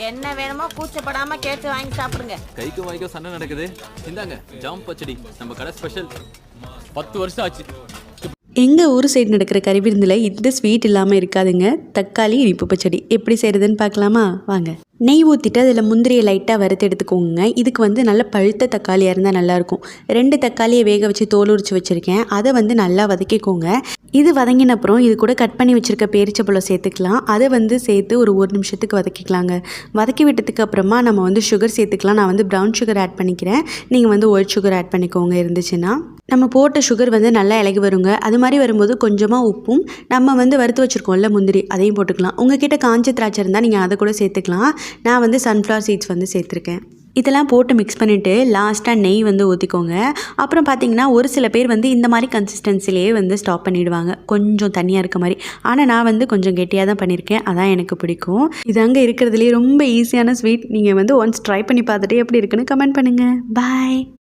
என்ன வேணுமோ கூச்சப்படாம கேட்டு வாங்கி சாப்பிடுங்க. கைக்கு வாய்க்கு சண்டை நடக்குது. இந்தாங்க ஜாம் பச்சடி, நம்ம கடை ஸ்பெஷல். 10 வருஷம் ஆச்சு. எங்கள் ஊர் சைடு நடக்கிற கறி விருந்தில் இந்த ஸ்வீட் இல்லாமல் இருக்காதுங்க. தக்காளி இனிப்பு பச்சடி எப்படி செய்கிறதுன்னு பார்க்கலாமா? வாங்க. நெய் ஊற்றிட்டு அதில் முந்திரியை லைட்டாக வறுத்து எடுத்துக்கோங்க. இதுக்கு நல்ல பழுத்த தக்காளியாக இருந்தால் நல்லாயிருக்கும். 2 தக்காளியை வேக வச்சு தோல் உரிச்சு வச்சுருக்கேன். அதை நல்லா வதக்கிக்கோங்க. இது வதங்கின அப்புறம் இது கூட கட் பண்ணி வச்சுருக்க பேரிச்சப்பழம் சேர்த்துக்கலாம். அதை சேர்த்து ஒரு நிமிஷத்துக்கு வதக்கிக்கலாங்க. வதக்கி விட்டதுக்கு அப்புறமா நம்ம சுகர் சேர்த்துக்கலாம். நான் ப்ரௌன் சுகர் ஆட் பண்ணிக்கிறேன். நீங்கள் ஒயிட் சுகர் ஆட் பண்ணிக்கோங்க இருந்துச்சுன்னா. நம்ம போட்ட சுகர் நல்லா இலகி வருங்க. அது மாதிரி வரும்போது கொஞ்சமாக உப்பும் நம்ம வறுத்து வச்சுருக்கோம்ல முந்திரி, அதையும் போட்டுக்கலாம். உங்ககிட்ட காஞ்ச திராட்சை இருந்தால் நீங்கள் அதை கூட சேர்த்துக்கலாம். நான் சன்ஃப்ளவர் சீட்ஸ் சேர்த்துருக்கேன். இதெல்லாம் போட்டு மிக்ஸ் பண்ணிவிட்டு லாஸ்ட்டாக நெய் ஊற்றிக்கோங்க. அப்புறம் பார்த்தீங்கன்னா ஒரு சில பேர் இந்த மாதிரி கன்சிஸ்டன்சிலேயே ஸ்டாப் பண்ணிவிடுவாங்க, கொஞ்சம் தண்ணியாக இருக்க மாதிரி. ஆனால் நான் கொஞ்சம் கெட்டியாக தான் பண்ணியிருக்கேன். அதான் எனக்கு பிடிக்கும். இது அங்கே இருக்கிறதுலே ரொம்ப ஈஸியான ஸ்வீட். நீங்கள் ஒன்ஸ் ட்ரை பண்ணி பார்த்துட்டு எப்படி இருக்குன்னு கமெண்ட் பண்ணுங்கள். பாய்.